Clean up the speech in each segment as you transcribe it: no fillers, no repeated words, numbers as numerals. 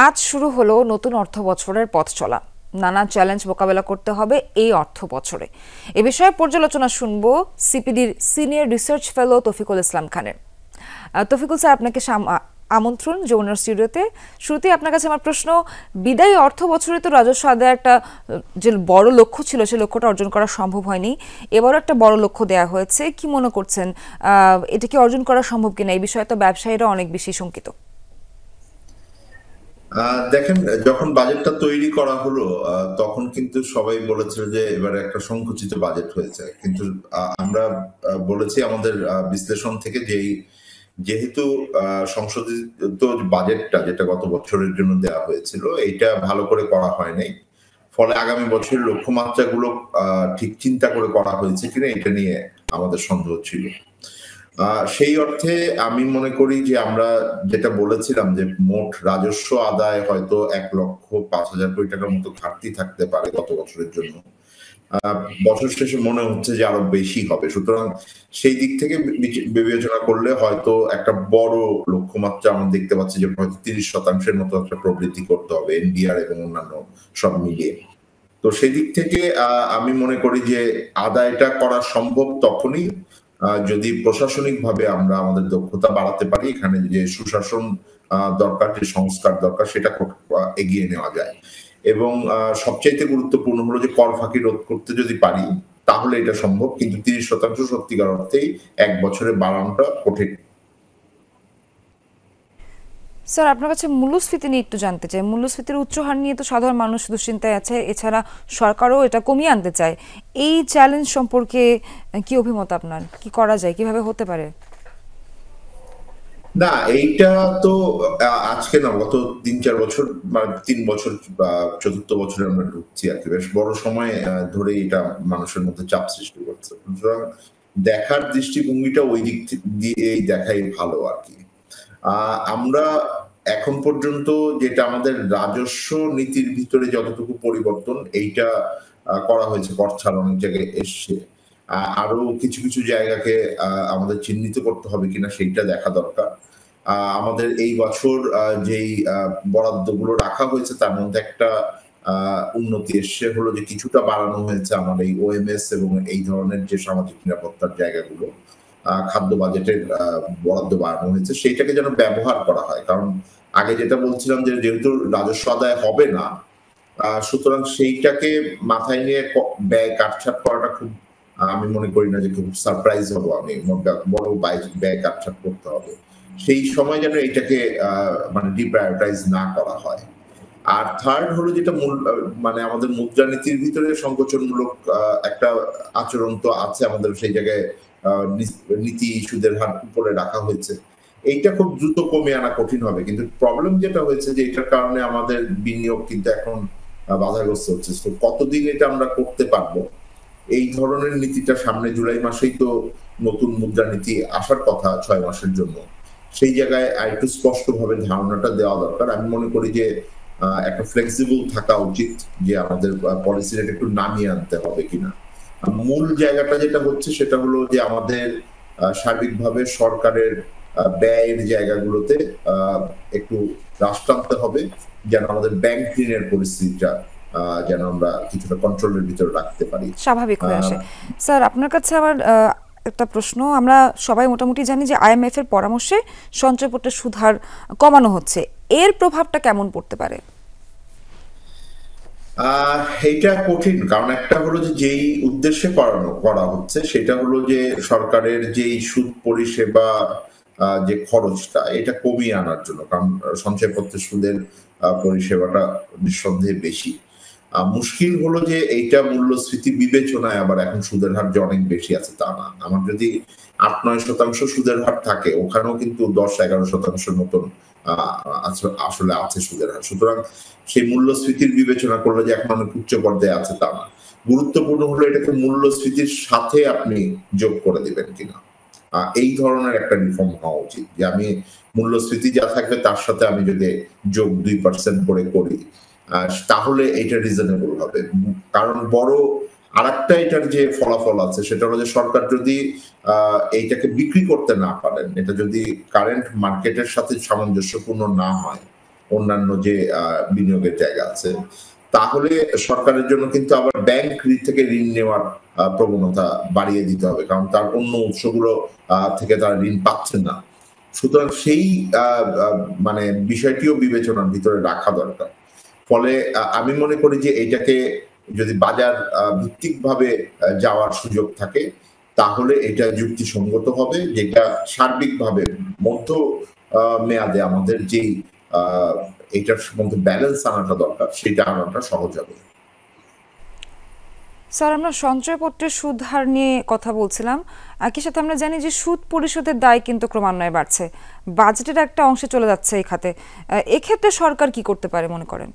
আজ শুরু হলো নতুন অর্থ বছরের পথ চলা। নানা চ্যালেঞ্জ মোকাবেলা করতে হবে এই অর্থ বছরে। এ বিষয়ে পর্যালোচনা শুনব সিপিডির সিনিয়র রিসার্চ ফেলো তৌফিকুল ইসলাম খানের। তৌফিকুল স্যার, আপনাকে আমন্ত্রণ যমুনার স্টুডিওতে। শুরুতেই আপনার কাছে আমার প্রশ্ন, বিদায়ী অর্থ বছরে তো রাজস্ব আদায়ের একটা যে বড় লক্ষ্য ছিল, সেই লক্ষ্যটা অর্জন করা সম্ভব হয়নি। এবারও একটা বড় লক্ষ্য দেওয়া হয়েছে। কি মনে করছেন, এটা কি অর্জন করা সম্ভব কিনা? এই বিষয়ে তো ব্যবসায়ীরা অনেক বেশি শঙ্কিত। দেখেন, যখন বাজেটটা তৈরি করা হলো তখন কিন্তু সবাই বলেছিল যে এবারে একটা সংকুচিত বাজেট হয়েছে, কিন্তু আমরা বলেছি আমাদের বিশ্লেষণ থেকে যেহেতু সংশোধিত বাজেটটা যেটা গত বছরের জন্য দেওয়া হয়েছিল এইটা ভালো করে করা হয় নাই, ফলে আগামী বছরের লক্ষ্যমাত্রাগুলো ঠিক চিন্তা করে করা হয়েছে কিনা এটা নিয়ে আমাদের সন্দেহ ছিল। সেই অর্থে আমি মনে করি যে আমরা যেটা বলেছিলাম যে মোট রাজস্ব আদায় হয়তো 1,05,000 কোটি টাকার মতো ঘাটতি থাকতে পারে গত বছরের জন্য, বছর শেষে মনে হচ্ছে যে আরো বেশি হবে। সুতরাং সেই দিক থেকে বিবেচনা করলে হয়তো একটা বড় লক্ষ্যমাত্রা আমরা দেখতে পাচ্ছি যে হয়তো 30% মতো একটা প্রবৃদ্ধি করতে হবে এনডিআর এবং অন্যান্য সব মিলিয়ে। তো সেই দিক থেকে আমি মনে করি যে আদায়টা করা সম্ভব তখনই যদি প্রশাসনিকভাবে আমরা আমাদের দক্ষতা বাড়াতে পারি, এখানে যে সুশাসন দরকার, যে সংস্কার দরকার সেটা এগিয়ে নেওয়া যায়। এবং সবচাইতে গুরুত্বপূর্ণ হলো যে কর ফাঁকি রোধ করতে যদি পারি তাহলে এটা সম্ভব, কিন্তু 30% সত্যিকার অর্থেই এক বছরে বাড়ানোটা কঠিন। স্যার, আপনার কাছে মূল্যস্ফীতি নিয়ে একটু জানতে চাই। মূল্যস্ফীতির উচ্চ হার নিয়ে তো সাধারণ মানুষ দুশ্চিন্তায় আছে, এছাড়া সরকারও এটা কমিয়ে আনতে চায়। এই চ্যালেঞ্জ সম্পর্কে কি অভিমত আপনার? কি করা যায়, কিভাবে হতে পারে? না, এইটা তো আজকে না, গত 3-4 বছর বা 3 বছর বা 4র্থ বছরে আমরা ঢুকছি আর কি, বেশ বড় সময় ধরে এটা মানুষের মধ্যে চাপ সৃষ্টি করছে। সুতরাং দেখার দৃষ্টিভঙ্গিটা ওই দিক দিয়েই দেখাই ভালো আর কি। আমরা এখন পর্যন্ত যেটা আমাদের রাজস্ব নীতির ভিতরে যতটুকু পরিবর্তন এইটা করা হয়েছে, কর ছাড় অনেক জায়গায় এসছে, আরো কিছু কিছু জায়গাকে আমাদের চিহ্নিত করতে হবে কিনা সেইটা দেখা দরকার। আমাদের এই বছর যেই বরাদ্দগুলো রাখা হয়েছে তার মধ্যে একটা উন্নতি এসছে হলো যে কিছুটা বাড়ানো হয়েছে আমার এই ওএমএস এবং এই ধরনের যে সামাজিক নিরাপত্তার জায়গাগুলো, খাদ্য বাজেটের বরাদ্দ বাড়ানো হয়েছে, সেইটাকে যেন ব্যবহার করা হয়। কারণ আগে যেটা বলছিলাম যে যেহেতু রাজস্ব আদায় হবে না, সুতরাং সেইটাকে মাথায় নিয়ে ব্যয় কাটছাট করাটা খুব, আমি মনে করি না যে খুব সারপ্রাইজ হবো আমি, বড় ব্যয় কাটছাট করতে হবে। সেই সময় যেন এইটাকে মানে ডিপ্রায়োরিটাইজ না করা হয়। আর থার্ড হলো যেটা মানে আমাদের মুদ্রানীতির ভিতরে সংকোচনমূলক একটা আচরণ তো আছে আমাদের, সেই জায়গায় নীতি সুদের হার উপরে রাখা হয়েছে। এইটা খুব দ্রুত কমে আনা কঠিন হবে, কিন্তু প্রবলেম যেটা হয়েছে যে এটার কারণে আমাদের বিনিয়োগ কিন্তু এখন বাধাগ্রস্ত হচ্ছে। তো কতদিন এটা আমরা করতে পারবো, এই ধরনের নীতিটা সামনে জুলাই মাসেই তো নতুন মুদ্রানীতি আসার কথা 6 মাসের জন্য, সেই জায়গায় আরেকটু স্পষ্টভাবে ধারণাটা দেওয়া দরকার। আমি মনে করি যে একটা ফ্লেক্সিবল থাকা উচিত, যে আমাদের পলিসি রেট একটু নামিয়ে আনতে হবে কিনা। মূল জায়গাটা যেটা হচ্ছে সেটা হলো যে আমাদের সার্বিকভাবে সরকারের ব্যয়ের জায়গাগুলোতে একটু হ্রাস টানতে হবে, যেন আমাদের ব্যাংক ঋণের পরিস্থিতিটা যেন আমরা কিছুটা কন্ট্রোলের ভিতরে রাখতে পারি, স্বাভাবিক হয়ে আসে। স্যার, আপনার কাছে আমার একটা প্রশ্ন। আমরা সবাই মোটামুটি জানি যে আইএমএফ এর পরামর্শে সঞ্চয়পত্রের সুদ হার কমানো হচ্ছে, এর প্রভাবটা কেমন পড়তে পারে? এইটা কঠিন, কারণ একটা হলো যে যেই উদ্দেশ্যে করা হচ্ছে সেটা হলো যে সরকারের যেই সুদ পরিষেবা যে খরচটা এটা কমিয়ে আনার জন্য, কারণ সঞ্চয়পত্রের সুদের পরিষেবাটা নিঃসন্দেহে বেশি। মুশকিল হলো যে এইটা মূল্যস্ফীতি বিবেচনায় আবার এখন সুদের হার যে অনেক বেশি আছে তা না। আমার যদি 8-9% সুদের হার থাকে, ওখানেও কিন্তু 10-11% মতন আসলে আছে সুদের হার। সুতরাং সেই মূল্যস্ফীতির বিবেচনা করলে যে এখন অনেক উচ্চ পর্যায়ে আছে তা না। গুরুত্বপূর্ণ হলো এটাকে মূল্যস্ফীতির সাথে আপনি যোগ করে দিবেন কিনা। এই ধরনের একটা রিফর্ম হওয়া উচিত, যে আমি মূল্যস্ফীতি যা থাকবে তার সাথে আমি যদি যোগ 2% করে করি তাহলে এটা রিজনেবল হবে। কারণ বড় আরেকটা এটার যে ফলাফল আছে সেটা হলো যে সরকার যদি এইটাকে বিক্রি করতে না পারেন, এটা যদি কারেন্ট মার্কেটের সাথে সামঞ্জস্যপূর্ণ না হয়, অন্যান্য যে বিনিয়োগের জায়গা আছে, তাহলে সরকারের জন্য কিন্তু আবার ব্যাংক থেকে ঋণ নেওয়ার প্রবণতা বাড়িয়ে দিতে হবে, কারণ তার অন্য উৎসগুলো থেকে তারা ঋণ পাচ্ছেন না। সুতরাং সেই মানে বিষয়টিও বিবেচনার ভিতরে রাখা দরকার। ফলে আমি মনে করি যে এটাকে যদি বাজার ভিত্তিকভাবে যাওয়ার সুযোগ থাকে, তাহলে এটা যুক্তিসঙ্গত হবে, যেটা সার্বিকভাবে মধ্য মেয়াদে আমাদের যেই এটার মধ্যে ব্যালেন্স আনাটা দরকার, সেটা আনাটা সহজ হবে। স্যার, আমরা সঞ্চয়পত্রের সুদ হার নিয়ে কথা বলছিলাম। একই সাথে আমরা জানি যে সুদ পরিশোধের দায় কিন্তু ক্রমান্বয়ে বাড়ছে, বাজেটের একটা অংশে চলে যাচ্ছে এই খাতে। এক্ষেত্রে সরকার কি করতে পারে মনে করেন?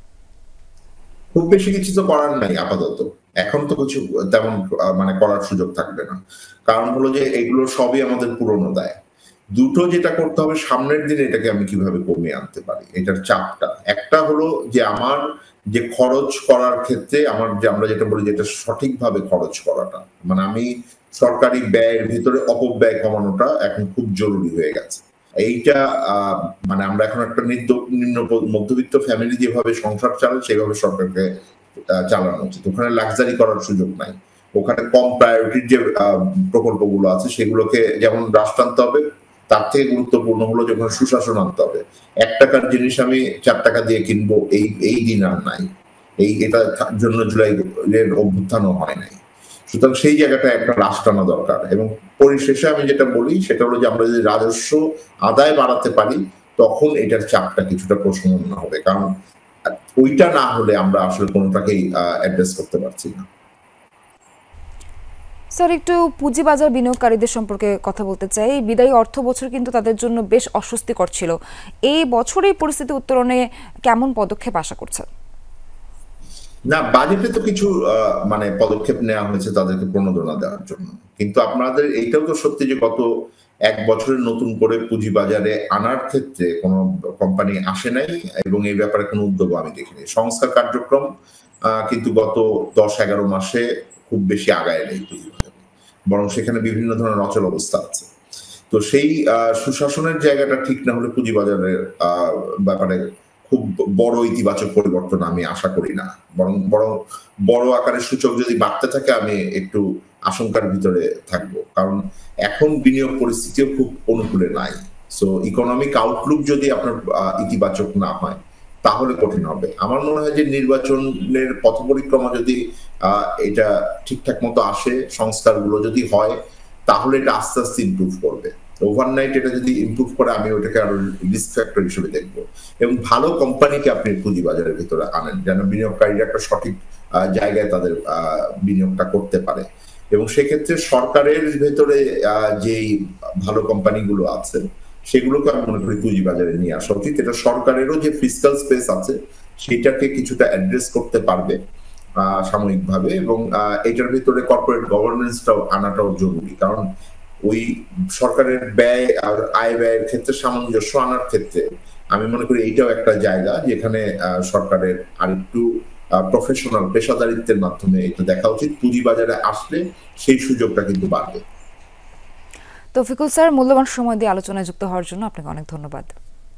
খুব বেশি কিছু তো করার নাই আপাতত। এখন তো কিছু তেমন মানে করার সুযোগ থাকবে না, কারণ হলো যে এগুলো সবই আমাদের পুরনো দায়। দুটো যেটা করতে হবে, সামনের দিনে এটাকে আমি কিভাবে কমিয়ে আনতে পারি, এটার চাপটা। একটা হলো যে আমার যে খরচ করার ক্ষেত্রে আমরা যেটা বলি, যেটা সঠিকভাবে খরচ করাটা, মানে আমি সরকারি ব্যয়ের ভিতরে অপব্যয় কমানোটা এখন খুব জরুরি হয়ে গেছে। এইটা মানে আমরা এখন একটা নিম্ন মধ্যবিত্ত ফ্যামিলি যেভাবে সংসার চালায়, সেভাবে সরকারকে চালানো উচিত। ওখানে লাক্সারি করার সুযোগ নাই। ওখানে কম প্রায়োরিটির যে প্রকল্পগুলো আছে, সেগুলোকে যেমন রাষ্ট্র আনতে হবে, তার থেকে গুরুত্বপূর্ণ হলো যখন সুশাসন আনতে হবে। 1 টাকার জিনিস আমি 4 টাকা দিয়ে কিনবো, এই দিন আর নাই। এটার জন্য জুলাইয়ের অভ্যুত্থানও হয় নাই। সুতরাং সেই জায়গাটা একটা রাষ্ট্র আনা দরকার। এবং পরিশেষে আমি যেটা বলি, সেটা হলো যে আমরা যদি রাজস্ব আদায় বাড়াতে পারি, তখন এটার চাপটা কিছুটা প্রশমন হবে, কারণ ওইটা না হলে আমরা আসলে কোনোটাকেই অ্যাড্রেস করতে পারছি না। স্যার, একটু পুঁজিবাজার বিনিয়োগকারীদের সম্পর্কে কথা বলতে চাই। বিদায়ী অর্থ বছর কিন্তু তাদের জন্য বেশ অস্বস্তিকর ছিল। এই বছর এই পরিস্থিতি উত্তরণে কেমন পদক্ষেপ আশা করছেন? না, বাজেটে তো কিছু মানে পদক্ষেপ নেওয়া হয়েছে তাদেরকে প্রণোদনা দেওয়ার জন্য, কিন্তু আপনাদের এইটাও তো সত্যি যে গত 1 বছরের নতুন করে পুঁজিবাজারে আনার ক্ষেত্রে কোনো কোম্পানি আসে নাই, এবং এই ব্যাপারে কোনো উদ্যোগ আমি দেখিনি। সংস্কার কার্যক্রম কিন্তু গত 10-11 মাসে খুব বেশি আগায় নেই পুঁজিবাজারে, বরং সেখানে বিভিন্ন ধরনের অচল অবস্থা আছে। তো সেই সুশাসনের জায়গাটা ঠিক না হলে পুঁজিবাজারের ব্যাপারে খুব বড় ইতিবাচক পরিবর্তন আমি আশা করি না। বরং বড় আকারের সূচক যদি বাড়তে থাকে, আমি একটু আশঙ্কার ভিতরে থাকবো, কারণ এখন বিনিয়োগ পরিস্থিতিও খুব অনুকূলে নাই। সো ইকোনমিক আউটলুক যদি আপনার ইতিবাচক না হয়, তাহলে কঠিন হবে। আমার মনে হয় যে নির্বাচনের পথ পরিক্রমা যদি এটা ঠিকঠাক মতো আসে, সংস্কারগুলো যদি হয়, তাহলে এটা আস্তে আস্তে ইমপ্রুভ করবে। ওভারনাইট এটা যদি ইমপ্রুভ করে, আমি ওটাকে আরো রিস্ক ফ্যাক্টর হিসেবে দেখবো। এবং ভালো কোম্পানিকে আপনি পুঁজিবাজারের ভিতরে আনেন, যেন বিনিয়োগকারীরা একটা সঠিক জায়গায় তাদের বিনিয়োগটা করতে পারে। এবং সেক্ষেত্রে সরকারের ভেতরে যেই ভালো কোম্পানিগুলো আছে, সেগুলোকে আমি মনে করি পুঁজিবাজারে নিয়ে আসা উচিত। এটা সরকারেরও যে ফিসকাল স্পেস আছে, সেটাকে কিছুটা অ্যাড্রেস করতে পারবে সাময়িকভাবে, এবং এটার ভিতরে কর্পোরেট গভর্নেন্সটাও আনাটাও জরুরি, কারণ ওই সরকারের ব্যয় আর আয় ব্যয়ের ক্ষেত্রে সামঞ্জস্য আনার ক্ষেত্রে আমি মনে করি এইটাও একটা জায়গা যেখানে সরকারের আরেকটু প্রফেশনাল পেশাদারিত্বের মাধ্যমে এটা দেখা উচিত। পুঁজিবাজারে আসলে সেই সুযোগটা কিন্তু বাড়বে। তৌফিকুল স্যার, মূল্যবান সময় দিয়ে আলোচনায় যুক্ত হওয়ার জন্য আপনাকে অনেক ধন্যবাদ।